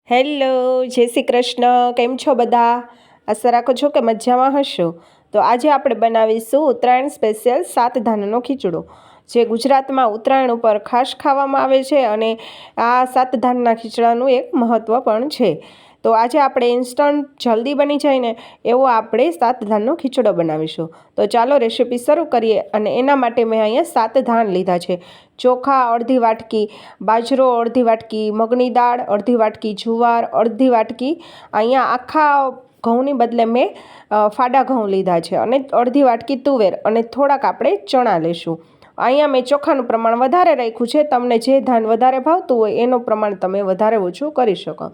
Hello, જય શ્રી કૃષ્ણ. કેમ છો બધા? આશા રાખો છો કે મજામાં હશો. તો આજે આપણે બનાવીશું ઉત્તરાયણ સ્પેશિયલ સાતધાનનો ખીચડો, જે ગુજરાતમાં ઉત્તરાયણ ઉપર ખાસ ખાવામાં આવે છે અને આ સાતધાનના ખીચડાનું એક મહત્ત્વ પણ છે. તો આજે આપણે ઇન્સ્ટન્ટ જલ્દી બની જાય ને એવો આપણે સાતધાનનો ખીચડો બનાવીશું. તો ચાલો રેસીપી શરૂ કરીએ. અને એના માટે મેં અહીંયા 7 ધાન લીધા છે. ચોખા અડધી વાટકી, બાજરો અડધી વાટકી, મગની દાળ અડધી વાટકી, જુવાર અડધી વાટકી, અહીંયા આખા ઘઉંની બદલે મેં ફાડા ઘઉં લીધા છે, અને અડધી વાટકી તુવેર, અને થોડાક આપણે ચણા લઈશું. અહીંયા મેં ચોખાનું પ્રમાણ વધારે રાખ્યું છે. તમને જે ધાન વધારે ભાવતું હોય એનું પ્રમાણ તમે વધારે ઓછું કરી શકો.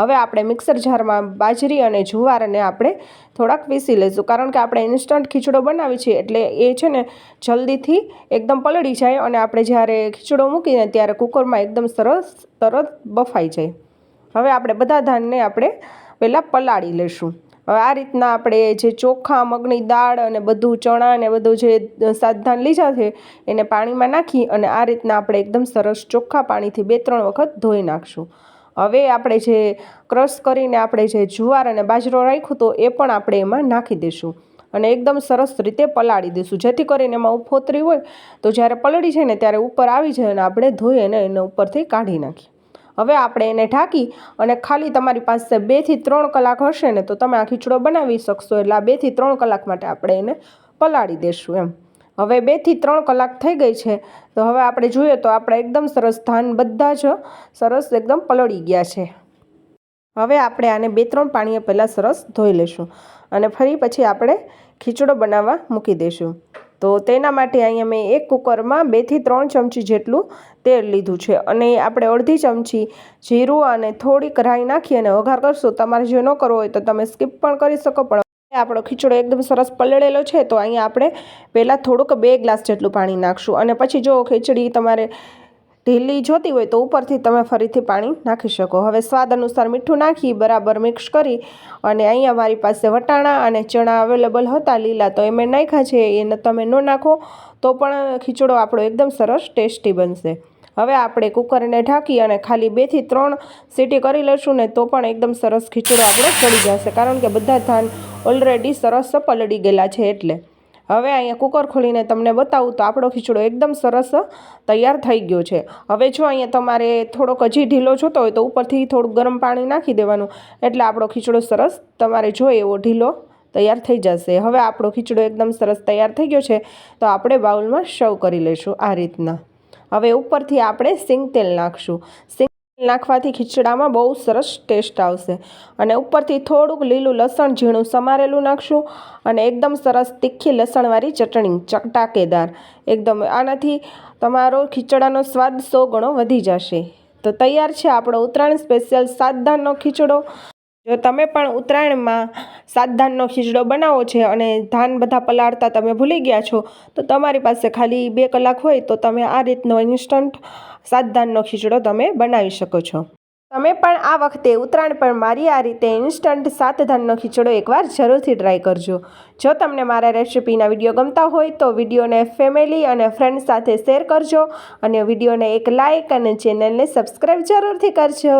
હવે આપણે મિક્સર જારમાં બાજરી અને જુવારને આપણે થોડાક પીસી લઈશું, કારણ કે આપણે ઇન્સ્ટન્ટ ખીચડો બનાવી છીએ એટલે એ છે ને જલ્દીથી એકદમ પલળી જાય, અને આપણે જ્યારે ખીચડો મૂકીને ત્યારે કુકરમાં એકદમ સરસ તરત બફાઈ જાય. હવે આપણે બધા ધાનને આપણે પહેલાં પલાળી લઈશું. હવે આ રીતના આપણે જે ચોખા, મગની દાળ અને બધું ચણા અને બધું જે સાત ધાન લીધા છે એને પાણીમાં નાખી અને આ રીતના આપણે એકદમ સરસ ચોખ્ખા પાણીથી 2-3 વખત ધોઈ નાખશું. હવે આપણે જે ક્રશ કરીને આપણે જે જુવાર અને બાજરો રાખ્યું તો એ પણ આપણે એમાં નાખી દઈશું અને એકદમ સરસ રીતે પલાળી દઈશું, જેથી કરીને એમાં ઉફોતરી હોય તો જ્યારે પલળી જાય ને ત્યારે ઉપર આવી જાય અને આપણે ધોઈ અને એને ઉપરથી કાઢી નાખીએ. હવે આપણે એને ઢાંકી અને ખાલી તમારી પાસે 2 થી 3 કલાક હશે ને તો તમે આ ખીચડો બનાવી શકશો. એટલે આ 2 થી 3 કલાક માટે આપણે એને પલાળી દઈશું એમ. હવે 2 થી 3 કલાક થઈ ગઈ છે. તો હવે આપણે જોઈએ તો આપણે એકદમ સરસ ધાન બધા જ સરસ એકદમ પલળી ગયા છે. હવે આપણે આને 2-3 પાણીએ પહેલાં સરસ ધોઈ લઈશું અને ફરી પછી આપણે ખીચડો બનાવવા મૂકી દઈશું. તો તેના માટે અહીંયા મેં એક કુકરમાં 2 થી 3 ચમચી જેટલું તેલ લીધું છે, અને આપણે અડધી ચમચી જીરું અને થોડીક રાઈ નાખી અને વઘાર કરશું. તમારે જો ન કરવો હોય તો તમે સ્કીપ પણ કરી શકો, પણ આપણો ખીચડો એકદમ સરસ પલળેલો છે તો અહીંયા આપણે પહેલાં થોડુંક 2 ગ્લાસ જેટલું પાણી નાખશું, અને પછી જો ખીચડી તમારે ઢીલી જોતી હોય તો ઉપરથી તમે ફરીથી પાણી નાખી શકો. હવે સ્વાદ અનુસાર મીઠું નાખી બરાબર મિક્સ કરી, અને અહીંયા મારી પાસે વટાણા અને ચણા અવેલેબલ હતા લીલા, તો એ મેં નાખ્યા છે. એને તમે ન નાખો તો પણ ખીચડો આપણો એકદમ સરસ ટેસ્ટી બનશે. હવે આપણે કુકરને ઢાંકી અને ખાલી 2 થી 3 સીટી કરી લઈશું ને તો પણ એકદમ સરસ ખીચડો આપણો ચડી જશે, કારણ કે બધા ધાન ઓલરેડી સરસ પલળી ગયેલા છે એટલે. હવે અહીંયા કુકર ખોલીને તમને બતાવું તો આપણો ખીચડો એકદમ સરસ તૈયાર થઈ ગયો છે. હવે જો અહીંયા તમારે થોડોક હજી ઢીલો જોતો હોય તો ઉપરથી થોડુંક ગરમ પાણી નાખી દેવાનું, એટલે આપણો ખીચડો સરસ તમારે જોઈએ એવો ઢીલો તૈયાર થઈ જશે. હવે આપણો ખીચડો એકદમ સરસ તૈયાર થઈ ગયો છે, તો આપણે બાઉલમાં સર્વ કરી લઈશું આ રીતના. હવે ઉપરથી આપણે સિંગ તેલ નાખશું. સિંગ તેલ નાખવાથી ખીચડામાં બહુ સરસ ટેસ્ટ આવશે, અને ઉપરથી થોડુંક લીલું લસણ ઝીણું સમારેલું નાખશું, અને એકદમ સરસ તીખી લસણવાળી ચટણી ચટાકેદાર એકદમ. આનાથી તમારો ખીચડાનો સ્વાદ 100 ગણો વધી જશે. તો તૈયાર છે આપણો ઉત્તરાયણ સ્પેશિયલ સાતધાનનો ખીચડો. જો તમે પણ ઉત્તરાયણમાં સાતધાનનો ખીચડો બનાવો છે અને ધાન બધા પલાળતા તમે ભૂલી ગયા છો, તો તમારી પાસે ખાલી 2 કલાક હોય તો તમે આ રીતનો ઇન્સ્ટન્ટ સાતધાનનો ખીચડો તમે બનાવી શકો છો. તમે પણ આ વખતે ઉત્તરાયણ પર મારી આ રીતે ઇન્સ્ટન્ટ સાતધાનનો ખીચડો એકવાર જરૂરથી ટ્રાય કરજો. જો તમને મારા રેસિપીના વિડીયો ગમતા હોય તો વિડીયોને ફેમિલી અને ફ્રેન્ડ સાથે શેર કરજો, અને વિડીયોને એક લાઇક અને ચેનલને સબસ્ક્રાઈબ જરૂરથી કરજો.